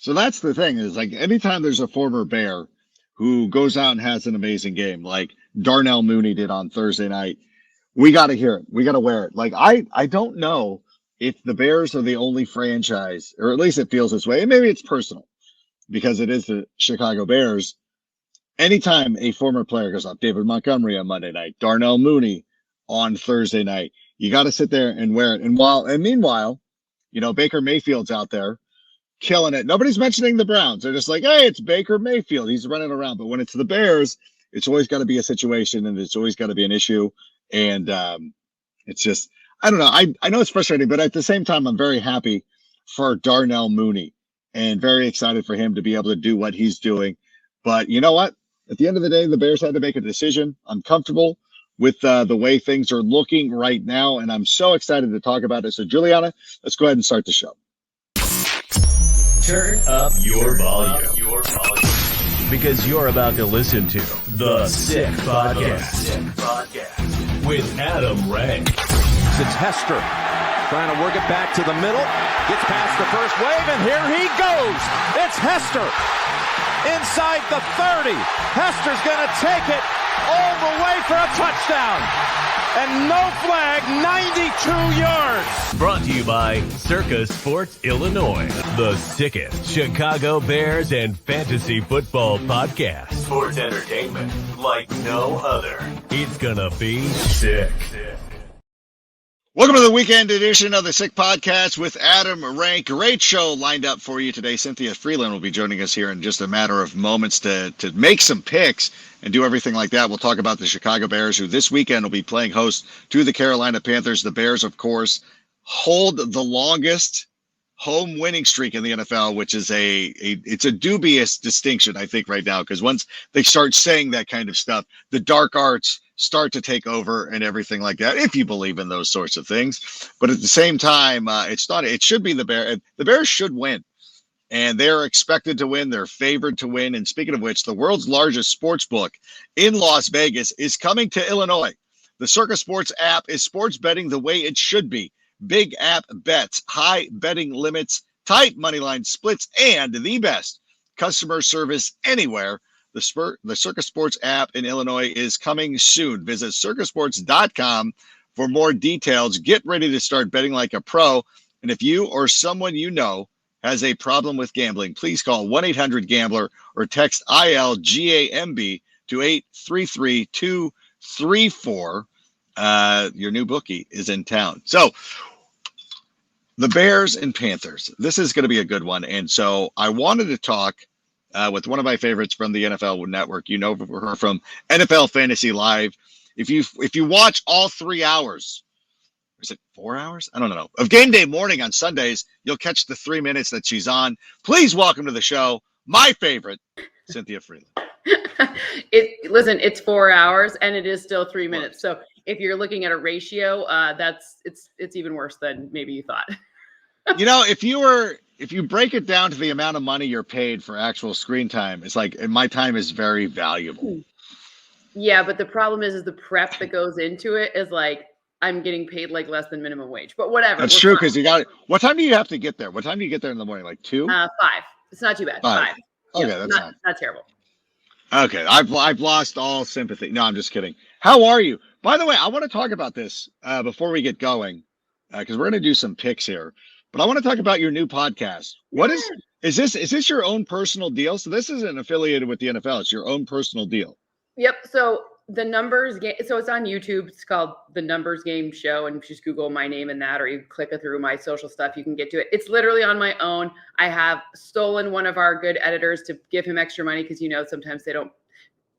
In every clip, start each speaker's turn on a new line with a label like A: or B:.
A: So that's the thing is like anytime there's a former Bear who goes out and has an amazing game, like Darnell Mooney did on Thursday night, we got to hear it. We got to wear it. Like I don't know if the Bears are the only franchise, or at least it feels this way. And maybe it's personal because it is the Chicago Bears. Anytime a former player goes up, David Montgomery on Monday night, Darnell Mooney on Thursday night, you got to sit there and wear it. And meanwhile, Baker Mayfield's out there killing it. Nobody's mentioning the Browns. They're just like, hey, it's Baker Mayfield. He's running around. But when it's the Bears, it's always got to be a situation and it's always got to be an issue. And it's just, I don't know. I know it's frustrating, but at the same time, I'm very happy for Darnell Mooney and very excited for him to be able to do what he's doing. But you know what? At the end of the day, the Bears had to make a decision. I'm comfortable with the way things are looking right now, and I'm so excited to talk about it. So, Juliana, let's go ahead and start the show.
B: Turn up your volume. Because you're about to listen to The Sick Podcast with Adam Rank.
C: It's Hester trying to work it back to the middle. Gets past the first wave, and here he goes. It's Hester inside the 30. Hester's going to take it all the way for a touchdown. And no flag, 92 yards.
B: Brought to you by Circa Sports Illinois, the sickest Chicago Bears and fantasy football podcast. Sports entertainment like no other. It's gonna be sick.
A: Welcome to the weekend edition of the Sick Podcast with Adam Rank. Great show lined up for you today. Cynthia Frelund will be joining us here in just a matter of moments to make some picks and do everything like that. We'll talk about the Chicago Bears, who this weekend will be playing host to the Carolina Panthers. The Bears, of course, hold the longest home winning streak in the NFL, which is it's a dubious distinction, I think, right now, because once they start saying that kind of stuff, the dark arts start to take over and everything like that, if you believe in those sorts of things. But at the same time, it should be the Bears. The Bears should win. And they're expected to win. They're favored to win. And speaking of which, the world's largest sports book in Las Vegas is coming to Illinois. The Circa Sports app is sports betting the way it should be. Big app bets, high betting limits, tight moneyline splits, and the best customer service anywhere. The Circa Sports app in Illinois is coming soon. Visit circasports.com for more details. Get ready to start betting like a pro. And if you or someone you know has a problem with gambling, please call 1-800-GAMBLER or text ILGAMB to 833-234. Your new bookie is in town. So the Bears and Panthers, this is going to be a good one. And so I wanted to talk with one of my favorites from the NFL Network. You know her from NFL Fantasy Live. If you watch all 3 hours, is it 4 hours? I don't know. Of game day morning on Sundays, you'll catch the 3 minutes that she's on. Please welcome to the show, my favorite, Cynthia Frelund.
D: Listen, it's 4 hours and it is still 3 minutes. So if you're looking at a ratio, it's even worse than maybe you thought.
A: If you break it down to the amount of money you're paid for actual screen time, it's like my time is very valuable.
D: Yeah, but the problem is the prep that goes into it is like I'm getting paid like less than minimum wage. But whatever.
A: That's true because you got it. What time do you have to get there? What time do you get there in the morning? Like 2?
D: 5. It's not too bad. 5.
A: Okay,
D: yeah,
A: that's
D: not terrible.
A: Okay, I've lost all sympathy. No, I'm just kidding. How are you? By the way, I want to talk about this before we get going because we're going to do some picks here. But I want to talk about your new podcast. What is this your own personal deal? So this isn't affiliated with the NFL. It's your own personal deal.
D: Yep. So the Numbers Game. So it's on YouTube. It's called The Numbers Game Show. And just Google my name and that, or you click through my social stuff, you can get to it. It's literally on my own. I have stolen one of our good editors to give him extra money because, sometimes they don't.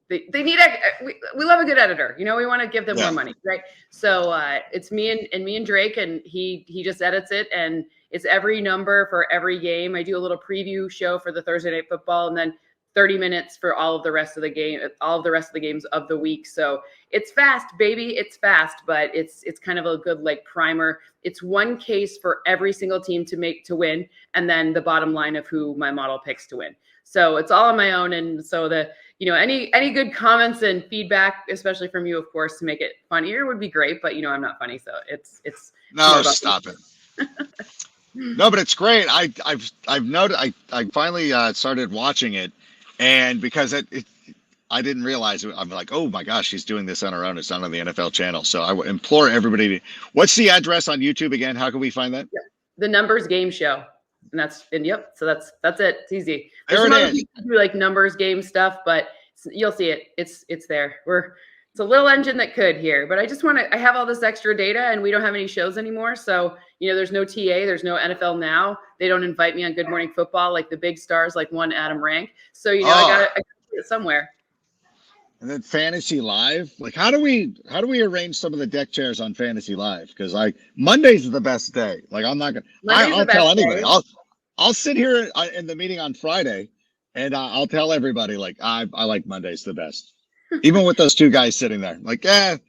D: They need we love a good editor. We want to give them more money, right? So it's me and Drake, and he just edits it, and it's every number for every game. I do a little preview show for the Thursday Night Football, and then 30 minutes for all of the rest of the games of the week. So it's fast, baby. It's fast, but it's kind of a good like primer. It's one case for every single team to win, and then the bottom line of who my model picks to win. So it's all on my own, and so any good comments and feedback, especially from you, of course, to make it funnier would be great. But I'm not funny, so it's
A: no, stop it. No, but it's great. I've noted. I finally started watching it, and because I didn't realize it. I'm like, oh my gosh, she's doing this on her own. It's not on the NFL channel. So I implore everybody to. What's the address on YouTube again? How can we find that?
D: Yep. The Numbers Game Show, and yep. So that's it. It's easy.
A: There it is.
D: Do like numbers game stuff, but you'll see it. It's there. It's a little engine that could here, but I have all this extra data and we don't have any shows anymore. So, there's no TA, there's no NFL Now. They don't invite me on Good Morning Football like the big stars, like one Adam Rank. So, I gotta put it somewhere.
A: And then Fantasy Live, like how do we arrange some of the deck chairs on Fantasy Live? Because Monday's the best day. Like I'm not gonna. I'll tell anybody. I'll sit here in the meeting on Friday, and I'll tell everybody like I like Mondays the best. Even with those two guys sitting there, like, I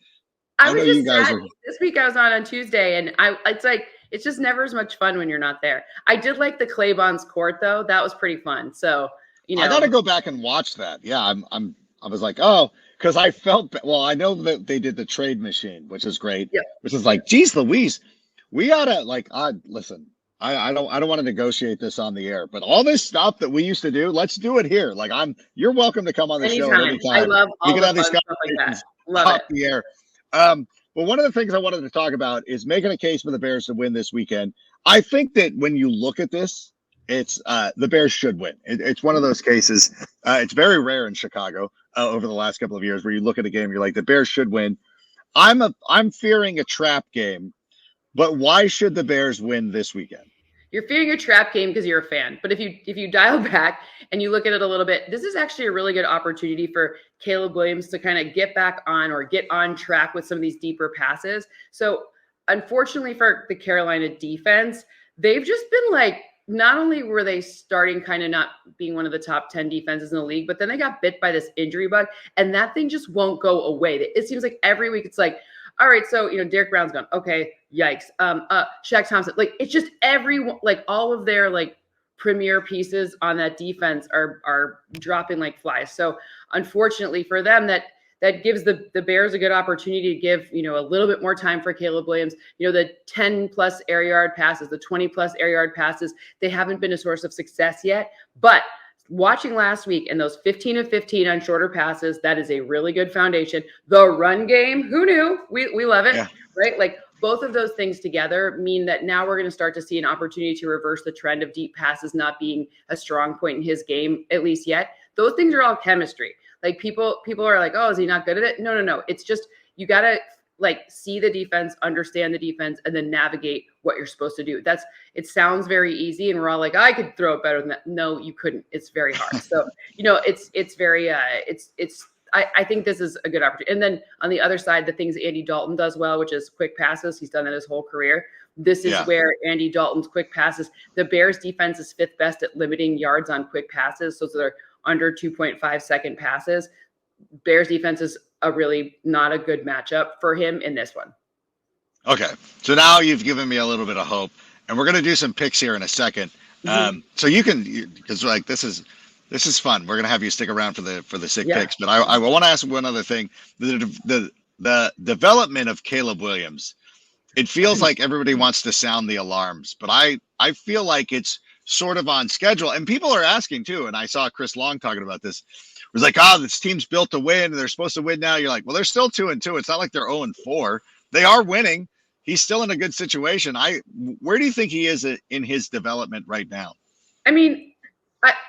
D: was just sad. This week I was on Tuesday, and it's just never as much fun when you're not there. I did like the Claybon's Court though; that was pretty fun. So
A: I got to go back and watch that. Yeah, I was like, because I felt I know that they did the trade machine, which is great.
D: Yeah.
A: Which is like, geez, Louise, we gotta listen. I don't want to negotiate this on the air, but all this stuff that we used to do, let's do it here. Like you're welcome to come on the show anytime.
D: I love all the fun stuff like that. Love it.
A: The air. Well, one of the things I wanted to talk about is making a case for the Bears to win this weekend. I think that when you look at this, it's the Bears should win. It's one of those cases. It's very rare in Chicago over the last couple of years where you look at a game, you're like, the Bears should win. I'm fearing a trap game, but why should the Bears win this weekend?
D: You're fearing a trap game because you're a fan. But if you dial back and you look at it a little bit, this is actually a really good opportunity for Caleb Williams to kind of get back on or get on track with some of these deeper passes. So unfortunately for the Carolina defense, they've just been like, not only were they starting kind of not being one of the top 10 defenses in the league, but then they got bit by this injury bug and that thing just won't go away. It seems like every week it's like, all right, so, Derek Brown's gone. Okay, yikes. Shaq Thompson. Like, it's just everyone, like, all of their, like, premier pieces on that defense are dropping like flies. So, unfortunately for them, that gives the Bears a good opportunity to give, a little bit more time for Caleb Williams. The 10-plus air yard passes, the 20-plus air yard passes, they haven't been a source of success yet. But watching last week and those 15 of 15 on shorter passes, that is a really good foundation. The run game, who knew? We love it, right? Like both of those things together mean that now we're going to start to see an opportunity to reverse the trend of deep passes not being a strong point in his game, at least yet. Those things are all chemistry. Like people are like, oh, is he not good at it? No. It's just, you got to like see the defense, understand the defense, and then navigate what you're supposed to do. It sounds very easy. And we're all like, I could throw it better than that. No, you couldn't. It's very hard. So, it's very, I think this is a good opportunity. And then on the other side, the things Andy Dalton does well, which is quick passes. He's done that his whole career. This is where Andy Dalton's quick passes, the Bears defense is fifth best at limiting yards on quick passes. So they're under 2.5 second passes. Bears defense is a really not a good matchup for him in this one.
A: Okay. So now you've given me a little bit of hope, and we're going to do some picks here in a second. So you can, because like, this is fun. We're going to have you stick around for the sick picks, but I want to ask one other thing. The development of Caleb Williams, it feels like everybody wants to sound the alarms, but I feel like it's sort of on schedule, and people are asking too. And I saw Chris Long talking about this. It was like, this team's built to win, and they're supposed to win now. You're like, well, they're still 2-2. It's not like they're 0-4. They are winning. He's still in a good situation. Where do you think he is in his development right now?
D: I mean,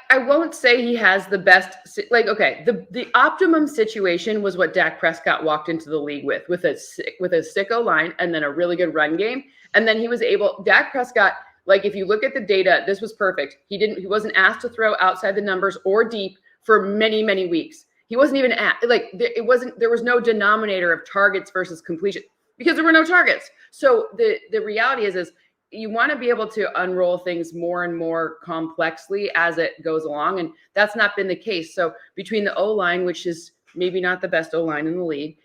D: I won't say he has the best, like, okay, the optimum situation was what Dak Prescott walked into the league with a sicko line and then a really good run game. And then he was Dak Prescott, like, if you look at the data, this was perfect. He wasn't asked to throw outside the numbers or deep for many, many weeks. He wasn't even there was no denominator of targets versus completion because there were no targets. So the reality is you want to be able to unroll things more and more complexly as it goes along. And that's not been the case. So between the O-line, which is maybe not the best O-line in the league,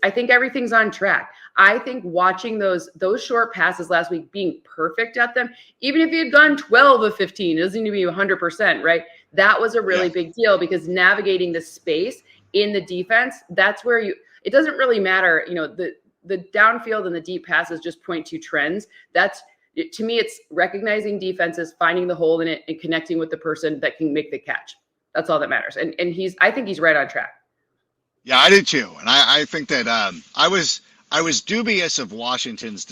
D: I think everything's on track. I think watching those short passes last week, being perfect at them, even if he had gone 12 of 15, it doesn't need to be 100%, right? That was a really big deal because navigating the space in the defense, that's where it doesn't really matter. The downfield and the deep passes just point to trends. To me, it's recognizing defenses, finding the hole in it, and connecting with the person that can make the catch. That's all that matters. And I think he's right on track.
A: Yeah, I did too. And I think that I was dubious of Washington's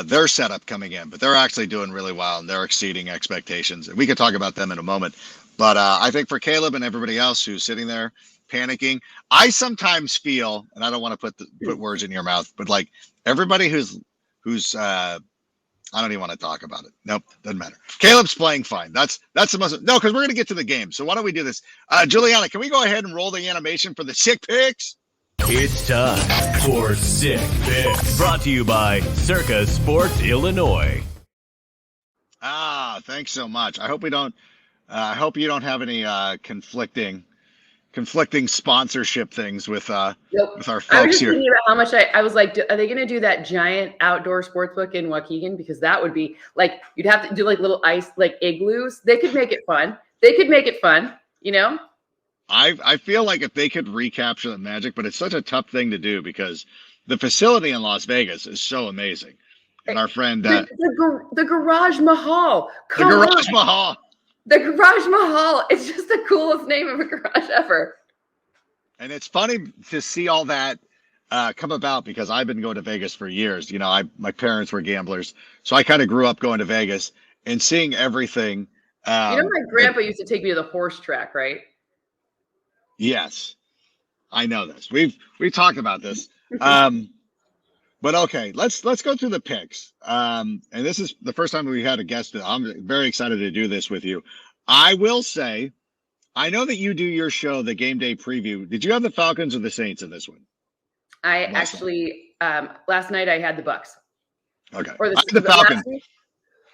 A: their setup coming in, but they're actually doing really well and they're exceeding expectations. And we could talk about them in a moment. But I think for Caleb and everybody else who's sitting there panicking, I sometimes feel, and I don't want to put words in your mouth, but like everybody who's I don't even want to talk about it. Nope, doesn't matter. Caleb's playing fine. That's the most. No, because we're going to get to the game. So why don't we do this? Juliana, can we go ahead and roll the animation for the sick picks?
B: It's time for Sick Picks. Brought to you by Circa Sports Illinois.
A: Thanks so much. I hope we don't. I hope you don't have any conflicting sponsorship things with our folks
D: I was just
A: here.
D: thinking about how much I was like, are they going to do that giant outdoor sports book in Waukegan? Because that would be like, you'd have to do like little ice, like igloos. They could make it fun. You know?
A: I feel like if they could recapture the magic, but it's such a tough thing to do because the facility in Las Vegas is so amazing. And our friend,
D: the Garage Mahal.
A: The Garage Mahal.
D: The Garage Mahal. It's just the coolest name of a garage ever.
A: And it's funny to see all that come about because I've been going to Vegas for years. You know, my parents were gamblers, so I kind of grew up going to Vegas and seeing everything.
D: My grandpa used to take me to the horse track, right?
A: Yes, I know this. We've talked about this. But okay, let's go through the picks. And this is the first time we had a guest. I'm very excited to do this with you. I will say, I know that you do your show, the game day preview. Did you have the Falcons or the Saints in this one?
D: I actually last night I had the Bucks.
A: Okay.
D: Or
A: the Falcons.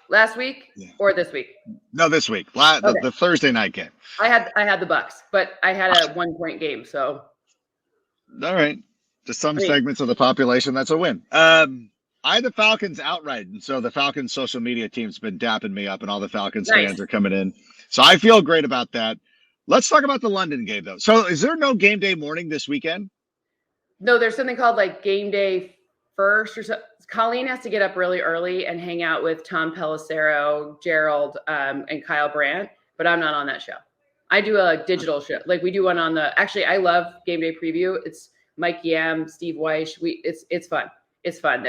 D: Last week
A: Yeah.
D: or this week?
A: No, this week. The Thursday night game.
D: I had the Bucks, but I had a 1-point game, so.
A: All right. To some segments of the population, that's a win. I had the Falcons outright, and so the Falcons social media team's been dapping me up, and all the Falcons fans are coming in. So I feel great about that. Let's talk about the London game, though. So is there no game day morning this weekend?
D: No, there's something called like game day first or so. Colleen has to get up really early and hang out with Tom Pelissero, Gerald, and Kyle Brandt, but I'm not on that show. I do a digital show. Like we do one on actually, I love game day preview. It's Mike Yam, Steve Weish. It's fun. It's fun.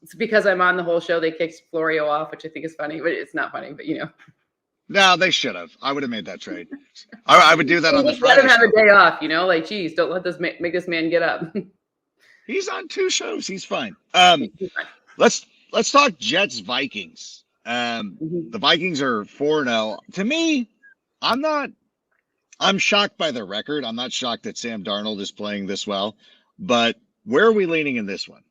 D: It's because I'm on the whole show. They kicked Florio off, which I think is funny, but it's not funny, but you know.
A: No, they should have. I would have made that trade. I would do that on the Friday.
D: Let him have a day off, you know, like, geez, don't let this make this man get up.
A: He's on 2 shows. He's fine. Let's talk Jets Vikings. The Vikings are 4-0. To me, I'm shocked by the record. I'm not shocked that Sam Darnold is playing this well, but where are we leaning in this one?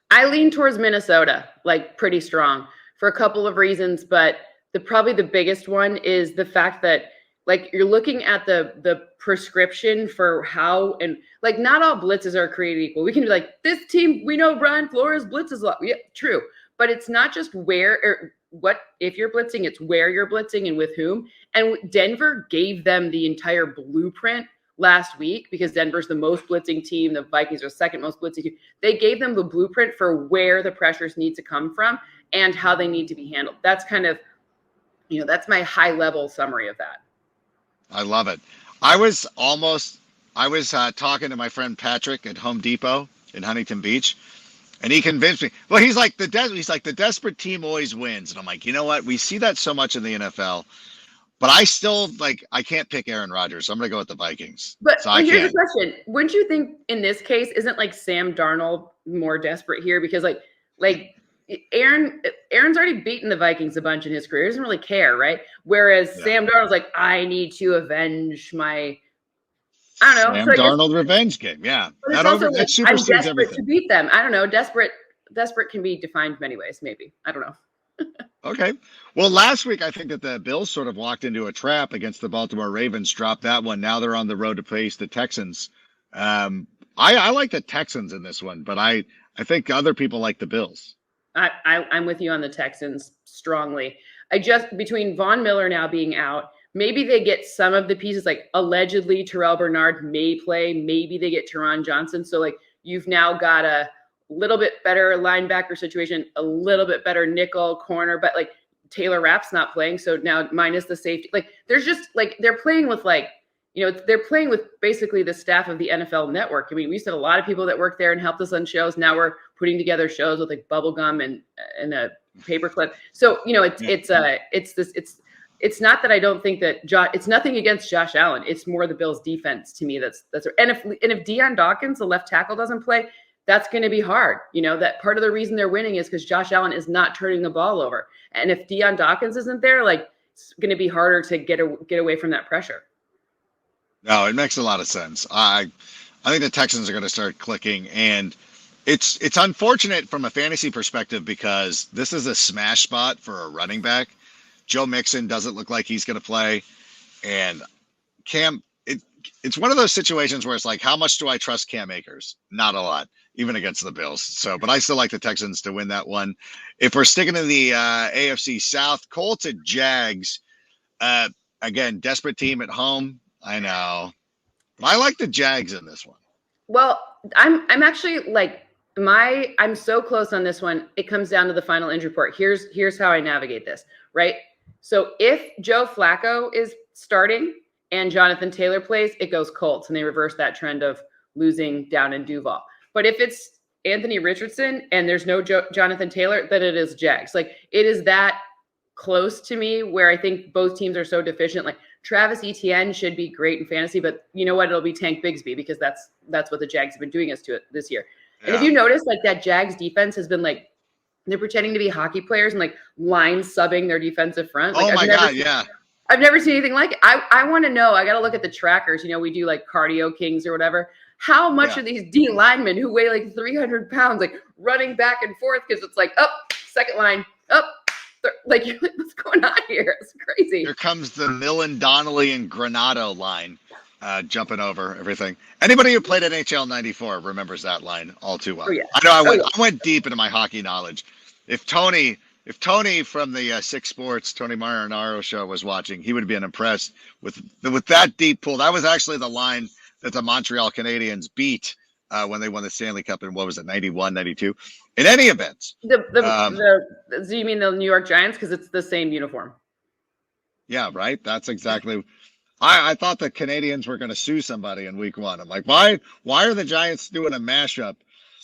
D: I lean towards Minnesota, like pretty strong for a couple of reasons, but probably the biggest one is the fact that like you're looking at the prescription for how, and like not all blitzes are created equal. We can be like, this team, we know Brian Flores blitzes a lot. Yeah, true. But it's not just where or what, if you're blitzing, it's where you're blitzing and with whom. And Denver gave them the entire blueprint last week because Denver's the most blitzing team. The Vikings are second most blitzing team. They gave them the blueprint for where the pressures need to come from and how they need to be handled. That's kind of, that's my high level summary of that.
A: I love it. I was talking to my friend Patrick at Home Depot in Huntington Beach, and he convinced me. Well, he's like the desperate team always wins, and I'm like, you know what? We see that so much in the NFL, but I still I can't pick Aaron Rodgers, so I'm gonna go with the Vikings.
D: But here's the question: wouldn't you think in this case isn't like Sam Darnold more desperate here because like Aaron's already beaten the Vikings a bunch in his career. He doesn't really care, right? Whereas Sam Darnold's like, I need to avenge my, I don't know.
A: Sam Darnold revenge game. Yeah. That supersedes everything.
D: To beat them. I don't know. Desperate can be defined many ways, maybe. I don't know.
A: Okay. Well, last week, I think that the Bills sort of walked into a trap against the Baltimore Ravens, dropped that one. Now they're on the road to face the Texans. I like the Texans in this one, but I think other people like the Bills.
D: I'm with you on the Texans strongly. Between Von Miller now being out, maybe they get some of the pieces, like allegedly Terrell Bernard may play. Maybe they get Teron Johnson. So like you've now got a little bit better linebacker situation, a little bit better nickel corner, but like Taylor Rapp's not playing. So now minus the safety, like there's just like, they're playing with like, they're playing with basically the staff of the NFL Network. I mean, we used to have a lot of people that worked there and helped us on shows. Now we're putting together shows with like bubblegum and a paperclip. So, it's not that I don't think that it's nothing against Josh Allen. It's more the Bills defense to me. And if Deion Dawkins, the left tackle, doesn't play, that's going to be hard. That part of the reason they're winning is because Josh Allen is not turning the ball over. And if Deion Dawkins isn't there, like it's going to be harder to get away from that pressure.
A: No, it makes a lot of sense. I think the Texans are going to start clicking, and it's unfortunate from a fantasy perspective because this is a smash spot for a running back. Joe Mixon doesn't look like he's going to play, and Cam. It's one of those situations where it's like, how much do I trust Cam Akers? Not a lot, even against the Bills. So, but I still like the Texans to win that one. If we're sticking in the AFC South, Colts at Jags. Again, desperate team at home. I know. I like the Jags in this one.
D: Well, I'm actually like I'm so close on this one. It comes down to the final injury report. Here's how I navigate this, right? So if Joe Flacco is starting and Jonathan Taylor plays, it goes Colts, and they reverse that trend of losing down in Duval. But if it's Anthony Richardson and there's no Jonathan Taylor, then it is Jags. Like it is that close to me where I think both teams are so deficient. Like Travis Etienne should be great in fantasy, but you know what? It'll be Tank Bigsby because that's what the Jags have been doing us to it this year. Yeah. And if you notice, like that Jags defense has been like, they're pretending to be hockey players and like line subbing their defensive front. Like, I've never seen anything like it. I want to know, I got to look at the trackers. We do like cardio kings or whatever. How much are these D linemen who weigh like 300 pounds, like running back and forth? Cause it's like, second line, like, you're like, what's going on here? It's crazy.
A: Here comes the Millen, Donnelly, and Granado line, jumping over everything. Anybody who played NHL '94 remembers that line all too well.
D: Oh, yeah.
A: I know I went deep into my hockey knowledge. If Tony from the Six Sports, Tony Marinaro show was watching, he would have been impressed with that deep pool. That was actually the line that the Montreal Canadiens beat when they won the Stanley Cup in, what was it, 91, 92? In any event.
D: Do you mean the New York Giants? Because it's the same uniform.
A: Yeah, right. That's exactly. I thought the Canadians were going to sue somebody in week 1. I'm like, why are the Giants doing a mashup?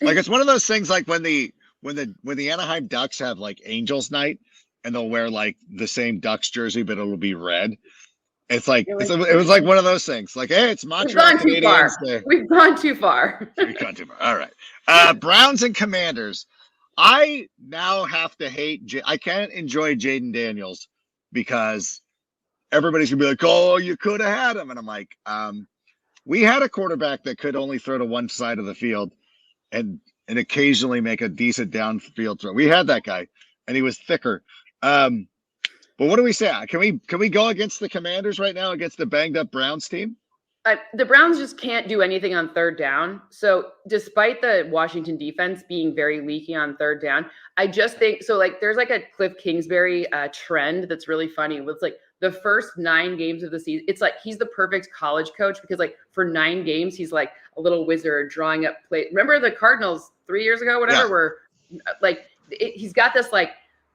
A: Like, it's one of those things like when the Anaheim Ducks have like Angels night and they'll wear like the same Ducks jersey, but it'll be red. It's like it was like one of those things. Like, hey, it's Montreal Canadiens Day.
D: We've gone too far.
A: We've gone too far. All right. Browns and Commanders. I now have to hate. I can't enjoy Jaden Daniels because everybody's gonna be like, "Oh, you could have had him," and I'm like, we had a quarterback that could only throw to one side of the field, and occasionally make a decent downfield throw. We had that guy, and he was thicker. But what do we say? Can we go against the Commanders right now against the banged up Browns team?
D: The Browns just can't do anything on third down. So despite the Washington defense being very leaky on third down, I just think so. Like there's like a Cliff Kingsbury trend that's really funny. It's like the first 9 games of the season. It's like he's the perfect college coach because like for 9 games he's like a little wizard drawing up play. Remember the Cardinals 3 years ago, whatever, where like he's got this like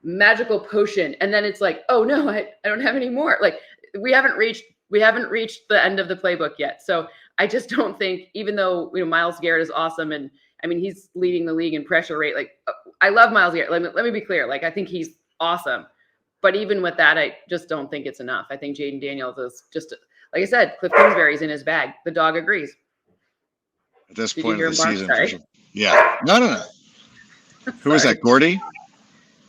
D: magical potion, and then it's like, oh no, I don't have any more. Like we haven't reached the end of the playbook yet. So I just don't think, even though Myles Garrett is awesome, and I mean he's leading the league in pressure rate. Like I love Myles Garrett. Let me be clear. Like I think he's awesome, but even with that, I just don't think it's enough. I think Jaden Daniels is just, like I said, Cliff Kingsbury's in his bag. The dog agrees.
A: At this point of the season, for sure. Yeah. No. Who is that? Gordy?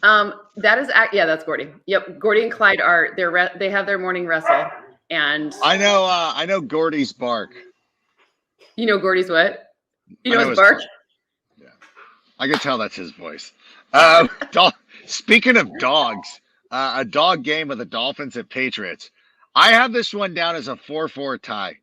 D: That's Gordy. Yep, Gordy and Clyde they have their morning wrestle, and
A: I know Gordy's bark.
D: You know Gordy's what? You know his bark?
A: Yeah, I can tell that's his voice. Speaking of dogs, a dog game with the Dolphins at Patriots. I have this one down as a 4-4 tie.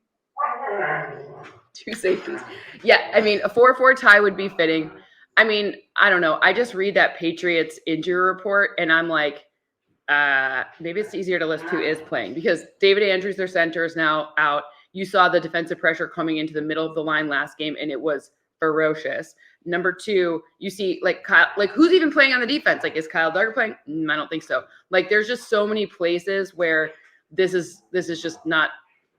D: 2 safeties. Yeah, I mean a 4-4 tie would be fitting. I mean, I don't know. I just read that Patriots injury report, and I'm like, maybe it's easier to list who is playing because David Andrews, their center, is now out. You saw the defensive pressure coming into the middle of the line last game, and it was ferocious. Number two, you see like Kyle, like who's even playing on the defense? Like, is Kyle Duggar playing? I don't think so. Like, there's just so many places where this is just not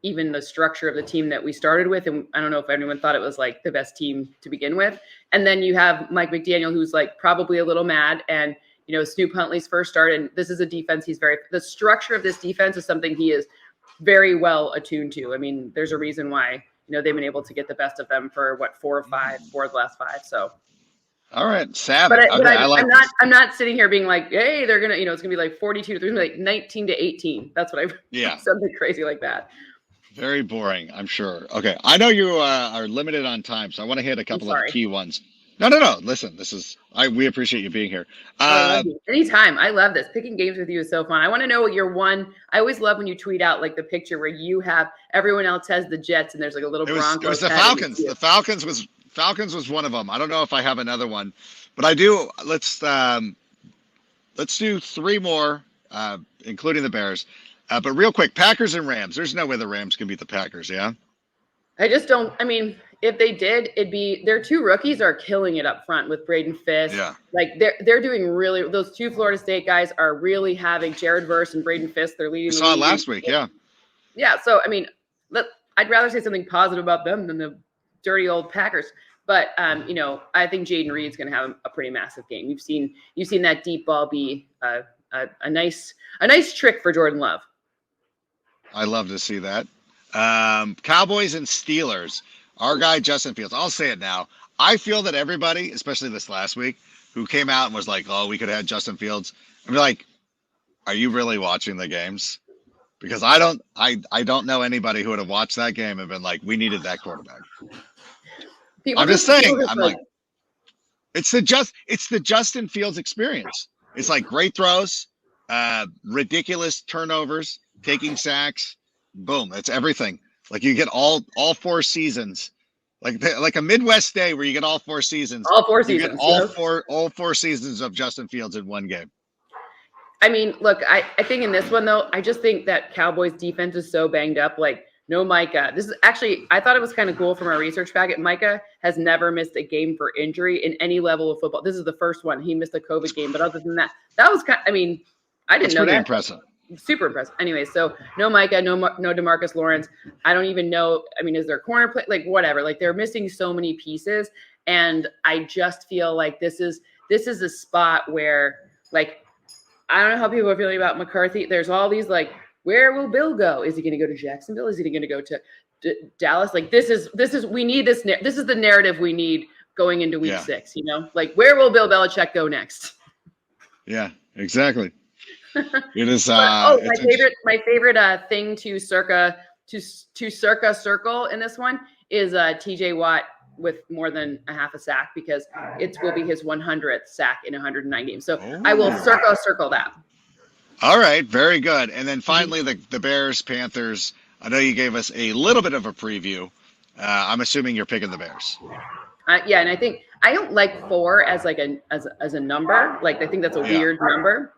D: even the structure of the team that we started with. And I don't know if anyone thought it was like the best team to begin with. And then you have Mike McDaniel, who's like probably a little mad, and Snoop Huntley's first start. And this is a defense the structure of this defense is something he is very well attuned to. I mean, there's a reason why they've been able to get the best of them for 4 of the last 5. So,
A: all right, savage.
D: But I'm not sitting here being like, hey, they're gonna, it's gonna be like 42 to 3, like 19 to 18. That's what something crazy like that.
A: Very boring, I'm sure. Okay, I know you are limited on time, so I want to hit a couple of the key ones. No. Listen, we appreciate you being here.
D: Anytime. I love this. Picking games with you is so fun. I want to know what your one. I always love when you tweet out like the picture where you have everyone else has the Jets and there's like a little Broncos.
A: It was the Falcons. The Falcons was one of them. I don't know if I have another one, but I do. Let's do 3 more, including the Bears. But real quick, Packers and Rams. There's no way the Rams can beat the Packers, yeah?
D: I just don't. I mean, if they did, it'd be their 2 rookies are killing it up front with Braden Fisk.
A: Yeah.
D: Like they're doing really. Those 2 Florida State guys are really having Jared Verse and Braden Fisk. They're leading.
A: We saw it last week, yeah.
D: Yeah. So I mean, I'd rather say something positive about them than the dirty old Packers. But I think Jaden Reed's going to have a pretty massive game. You've seen that deep ball be a nice trick for Jordan Love.
A: I love to see that. Cowboys and Steelers. Our guy, Justin Fields. I'll say it now. I feel that everybody, especially this last week, who came out and was like, oh, we could have had Justin Fields. I'm like, are you really watching the games? Because I don't know anybody who would have watched that game and been like, we needed that quarterback. I'm just saying. I'm like, it's the Justin Fields experience. It's like great throws, ridiculous turnovers, taking sacks, boom. That's everything. Like you get all 4 seasons, like a Midwest day where you get all 4 seasons.
D: All 4 seasons.
A: All four seasons of Justin Fields in one game.
D: I mean, look, I think in this one though, I just think that Cowboys defense is so banged up. Like no Micah. This is actually, I thought it was kind of cool from our research packet. Micah has never missed a game for injury in any level of football. This is the first one. He missed a COVID game, but other than that, that was kind of, I mean, I didn't know that.
A: Pretty impressive.
D: Super impressive. Anyway, so no Micah, no DeMarcus Lawrence. I don't even know. I mean, is there corner play? Like whatever. Like they're missing so many pieces, and I just feel like this is a spot where like I don't know how people are feeling about McCarthy. There's all these like, where will Bill go? Is he going to go to Jacksonville? Is he going to go to Dallas? Like this is we need this. This is the narrative we need going into week 6. Like where will Bill Belichick go next? Yeah,
A: exactly. It is.
D: My favorite thing to circa circle in this one is TJ Watt with more than a half a sack because it will be his 100th sack in 109 games. So I will circle that.
A: All right, very good. And then finally, the Bears Panthers. I know you gave us a little bit of a preview. I'm assuming you're picking the Bears.
D: Yeah, and I think I don't like 4 as like as a number. Like I think that's a weird number.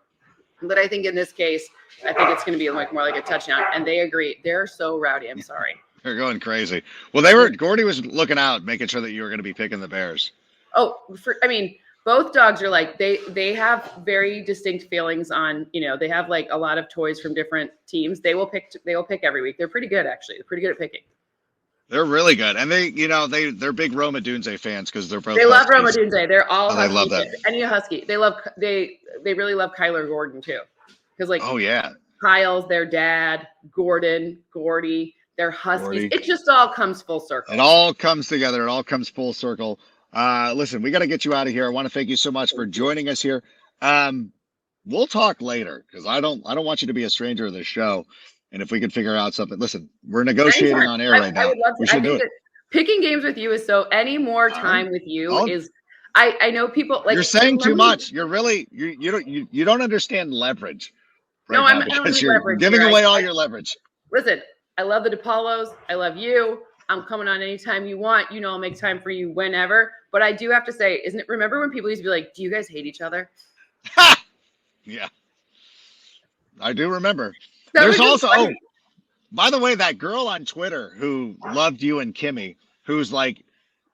D: But I think in this case, I think it's going to be like more like a touchdown. And they agree. They're so rowdy. I'm sorry. They're
A: going crazy. Well, Gordy was looking out, making sure that you were going to be picking the Bears.
D: Oh, I mean, both dogs are like, they have very distinct feelings on, they have like a lot of toys from different teams. They will pick every week. They're pretty good, actually. They're pretty good at picking.
A: They're really good. And they're big Roma Dunze fans because they're both.
D: They love Roma Dunze. They're all
A: Husky. I love that.
D: Any Husky. They really love Kyler Gordon too. Because like,
A: oh yeah,
D: Kyle's their dad, Gordy, they're Huskies. It just all comes full circle.
A: It all comes together. It all comes full circle. Listen, we got to get you out of here. I want to thank you so much for joining us here. We'll talk later because I don't want you to be a stranger to the show. And if we could figure out something, listen, we're negotiating on air right now.
D: I would love to.
A: We should do it.
D: Picking games with you is so. Any more time with you is. I know people like.
A: You're saying too much. You're really you don't understand leverage. Right now because you're giving away all your leverage.
D: Listen, I love the DePaulos. I love you. I'm coming on anytime you want. I'll make time for you whenever. But I do have to say, remember when people used to be like, do you guys hate each other?
A: Yeah. I do remember. There's also, by the way, that girl on Twitter who loved you and Kimmy, who's like,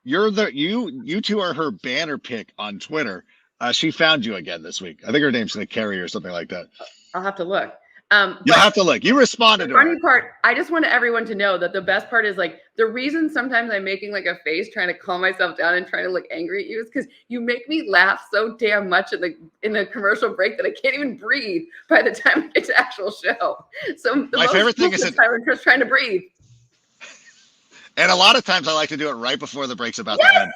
A: you two are her banner pick on Twitter. She found you again this week. I think her name's like Carrie or something like that.
D: I'll have to look.
A: You'll
D: But
A: have to look. You responded
D: the
A: to her.
D: funny part, I just want everyone to know that the best part is like the reason sometimes I'm making like a face trying to calm myself down and trying to look angry at you is because you make me laugh so damn much in the commercial break that I can't even breathe by the time we get to actual show. So
A: My favorite thing is that
D: I'm just trying to breathe.
A: And a lot of times I like to do it right before the break's about to end.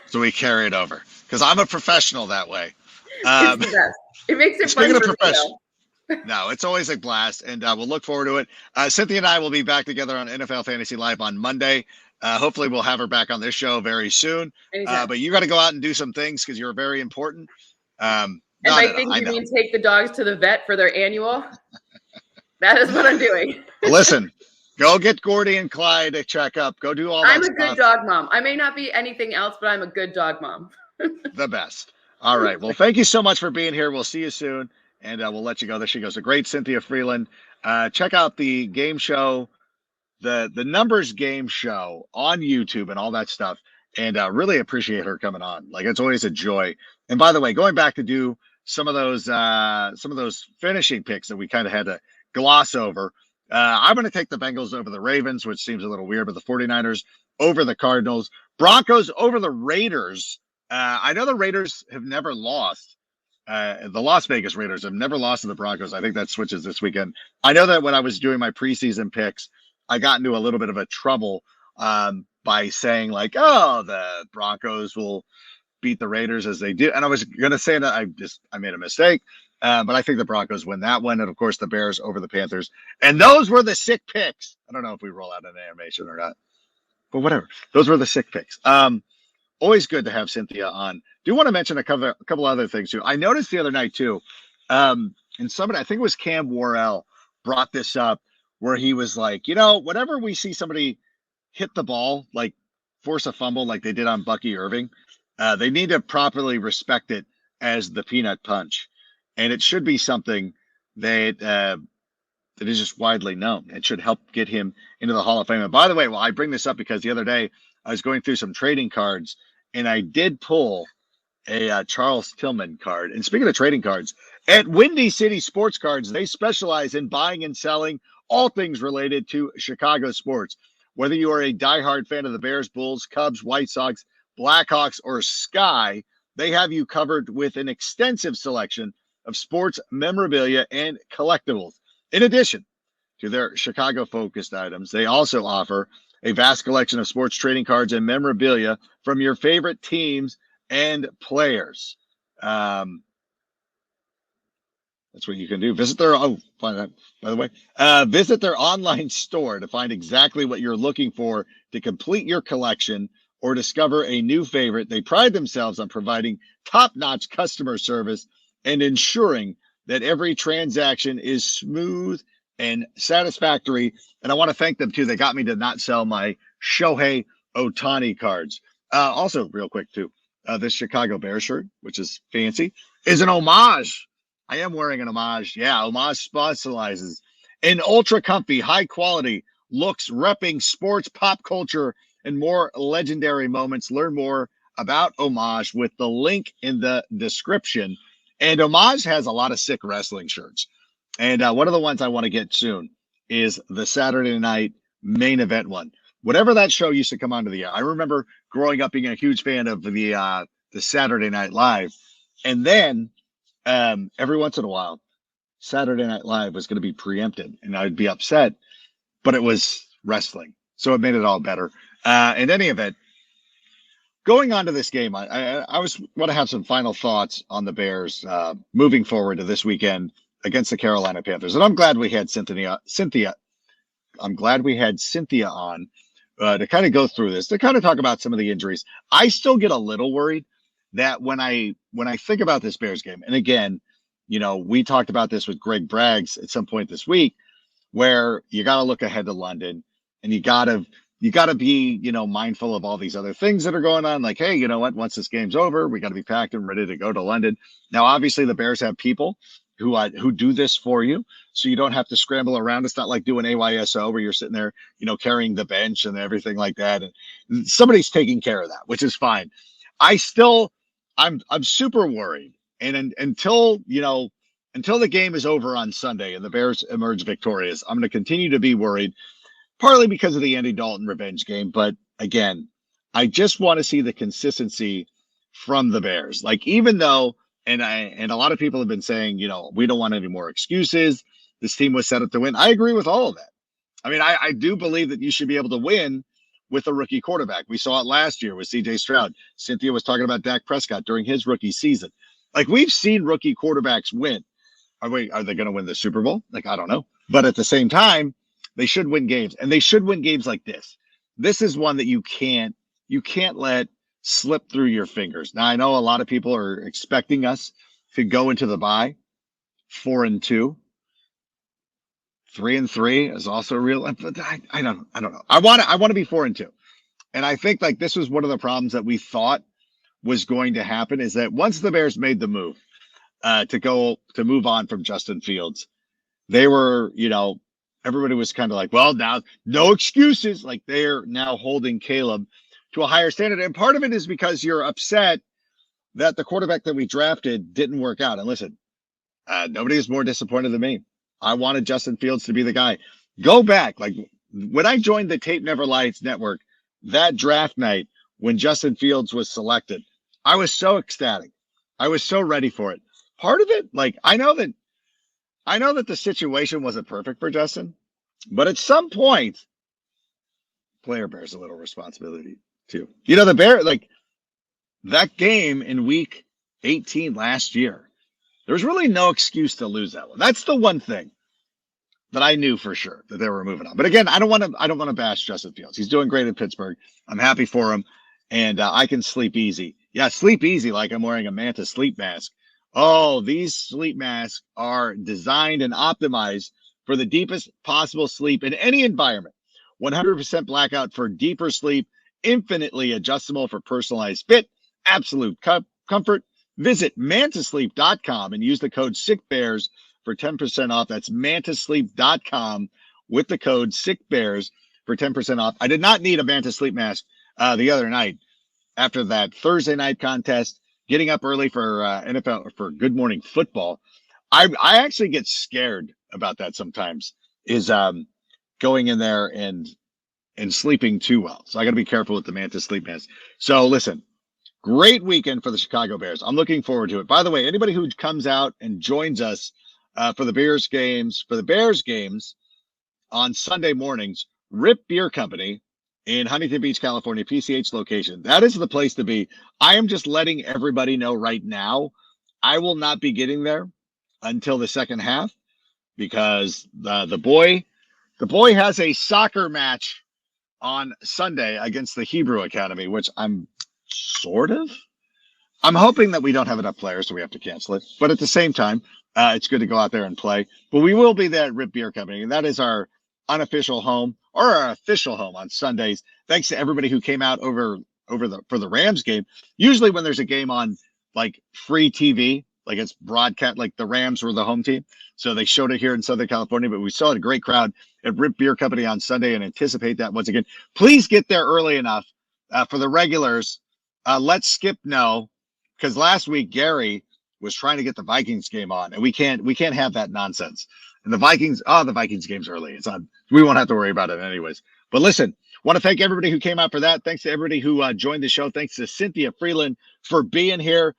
A: So we carry it over because I'm a professional that way.
D: It's the best. It makes it fun.
A: Speaking of professional. No, it's always a blast, and we'll look forward to it. Cynthia and I will be back together on NFL Fantasy Live on Monday. Hopefully, we'll have her back on this show very soon. But you got to go out and do some things because you're very important.
D: And by things you mean take the dogs to the vet for their annual? That is what I'm doing.
A: Listen, go get Gordy and Clyde to check up. Go do all that
D: I'm a
A: stuff.
D: good dog mom. I may not be anything else, but I'm a good dog mom.
A: The best. All right. Well, thank you so much for being here. We'll see you soon. And we'll let you go. There she goes. The great Cynthia Frelund. Check out the game show, the numbers game show on YouTube and all that stuff. And really appreciate her coming on. Like, it's always a joy. And by the way, going back to do some of those finishing picks that we kind of had to gloss over. I'm going to take the Bengals over the Ravens, which seems a little weird, but the 49ers over the Cardinals, Broncos over the Raiders. I know the Raiders have never lost. The Las Vegas Raiders have never lost to the Broncos. I think that switches this weekend. I know that when I was doing my preseason picks, I got into a little bit of a trouble by saying like, oh, the Broncos will beat the Raiders as they do. And I was going to say that I made a mistake. But I think the Broncos win that one. And of course, the Bears over the Panthers. And those were the sick picks. I don't know if we roll out an animation or not, but whatever. Those were the sick picks. Always good to have Cynthia on. Do want to mention a couple other things too. I noticed the other night too, and somebody, I think it was Cam Worrell, brought this up where he was like, whenever we see somebody hit the ball, like force a fumble like they did on Bucky Irving, they need to properly respect it as the peanut punch. And it should be something that is just widely known. It should help get him into the Hall of Fame. And by the way, I bring this up because the other day I was going through some trading cards and I did pull a Charles Tillman card. And speaking of trading cards, at Windy City Sports Cards, they specialize in buying and selling all things related to Chicago sports. Whether you are a diehard fan of the Bears, Bulls, Cubs, White Sox, Blackhawks, or Sky, they have you covered with an extensive selection of sports memorabilia and collectibles. In addition to their Chicago-focused items, they also offer a vast collection of sports trading cards and memorabilia from your favorite teams and players. That's what you can do. Visit their visit their online store to find exactly what you're looking for to complete your collection or discover a new favorite. They pride themselves on providing top-notch customer service and ensuring that every transaction is smooth and satisfactory. And I want to thank them too. They got me to not sell my Shohei Ohtani cards. Also, real quick too, this Chicago Bears shirt, which is fancy, is an homage. I am wearing an homage. Yeah, homage specializes in ultra comfy, high quality looks, repping sports, pop culture, and more legendary moments. Learn more about Homage with the link in the description. And Homage has a lot of sick wrestling shirts. And one of the ones I want to get soon is the Saturday night main event one. Whatever that show used to come onto the air. I remember growing up being a huge fan of the Saturday Night Live. And then every once in a while, Saturday Night Live was going to be preempted and I'd be upset, but it was wrestling. So it made it all better. In any event, going on to this game, I want to have some final thoughts on the Bears moving forward to this weekend against the Carolina Panthers. And I'm glad we had Cynthia. I'm glad we had Cynthia on to kind of go through this, to kind of talk about some of the injuries. I still get a little worried that when I think about this Bears game, and again, we talked about this with Greg Braggs at some point this week, where you got to look ahead to London and you got to be, mindful of all these other things that are going on. Like, hey, you know what? Once this game's over, we got to be packed and ready to go to London. Now, obviously, the Bears have people who do this for you, so you don't have to scramble around. It's not like doing AYSO where you're sitting there, carrying the bench and everything like that. And somebody's taking care of that, which is fine. I'm super worried, and until the game is over on Sunday and the Bears emerge victorious, I'm going to continue to be worried, partly because of the Andy Dalton revenge game. But again, I just want to see the consistency from the Bears. Like, even though, and a lot of people have been saying, we don't want any more excuses. This team was set up to win. I agree with all of that. I mean, I do believe that you should be able to win with a rookie quarterback. We saw it last year with C.J. Stroud. Cynthia was talking about Dak Prescott during his rookie season. Like, we've seen rookie quarterbacks win. Are they going to win the Super Bowl? Like, I don't know. But at the same time, they should win games, and they should win games like this. This is one that you can't let slip through your fingers. Now, I know a lot of people are expecting us to go into the bye 4-2. 3-3 is also real. But I don't know. I want to be 4-2. And I think, like, this was one of the problems that we thought was going to happen, is that once the Bears made the move to move on from Justin Fields, they were, everybody was kind of like, well, now no excuses. Like, they're now holding Caleb to a higher standard. And part of it is because you're upset that the quarterback that we drafted didn't work out. And listen, nobody is more disappointed than me. I wanted Justin Fields to be the guy. Go back. Like, when I joined the Tape Never Lies network, that draft night when Justin Fields was selected, I was so ecstatic. I was so ready for it. Part of it, like, I know that the situation wasn't perfect for Justin, but at some point, player bears a little responsibility too. The Bear, like, that game in week 18 last year, there was really no excuse to lose that one. That's the one thing that I knew for sure that they were moving on. But again, I don't want to bash Justin Fields. He's doing great in Pittsburgh. I'm happy for him, and I can sleep easy. Yeah, sleep easy, like I'm wearing a Manta sleep mask. Oh, these sleep masks are designed and optimized for the deepest possible sleep in any environment. 100% blackout for deeper sleep, infinitely adjustable for personalized fit, absolute comfort. Visit mantasleep.com and use the code SICKBEARS for 10% off. That's mantasleep.com with the code SICKBEARS for 10% off. I did not need a Manta sleep mask the other night after that Thursday night contest, getting up early for NFL, for Good Morning Football. I actually get scared about that sometimes, is going in there and sleeping too well. So I got to be careful with the Manta sleep mask. So listen, great weekend for the Chicago Bears. I'm looking forward to it. By the way, anybody who comes out and joins us for the Bears games on Sunday mornings, Rip Beer Company in Huntington Beach, California, PCH location. That is the place to be. I am just letting everybody know right now, I will not be getting there until the second half, because the boy has a soccer match on Sunday against the Hebrew Academy, which I'm hoping that we don't have enough players, so we have to cancel it. But at the same time, it's good to go out there and play. But we will be there at Rip Beer Company, and that is our unofficial home, or our official home, on Sundays. Thanks to everybody who came out for the Rams game. Usually when there's a game on, like, free TV, like, it's broadcast, like the Rams were the home team, so they showed it here in Southern California. But we saw a great crowd at Rip Beer Company on Sunday, and anticipate that once again. Please get there early enough for the regulars. Let Skip know, because last week Gary was trying to get the Vikings game on, and we can't have that nonsense. And the Vikings game's early. It's on. We won't have to worry about it anyways. But listen, want to thank everybody who came out for that. Thanks to everybody who joined the show. Thanks to Cynthia Frelund for being here.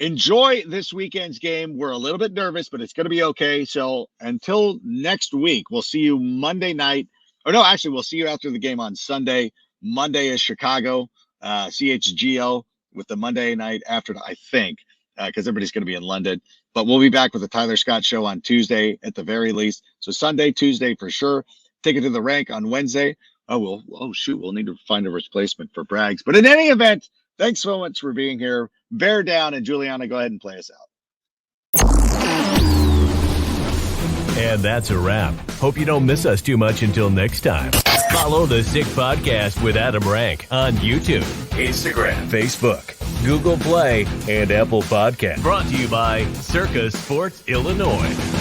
A: Enjoy this weekend's game. We're a little bit nervous, but it's going to be okay. So until next week, we'll see you Monday night. Or no, actually, we'll see you after the game on Sunday. Monday is Chicago, CHGO, with the Monday night after, I think, because everybody's going to be in London. But we'll be back with the Tyler Scott Show on Tuesday at the very least. So Sunday, Tuesday for sure. Take it to the rank on Wednesday. We'll need to find a replacement for Braggs. But in any event, thanks so much for being here. Bear down, and Juliana, go ahead and play us out.
B: And that's a wrap. Hope you don't miss us too much until next time. Follow the Sick Podcast with Adam Rank on YouTube, Instagram, Facebook, Google Play, and Apple Podcasts. Brought to you by Circa Sports Illinois.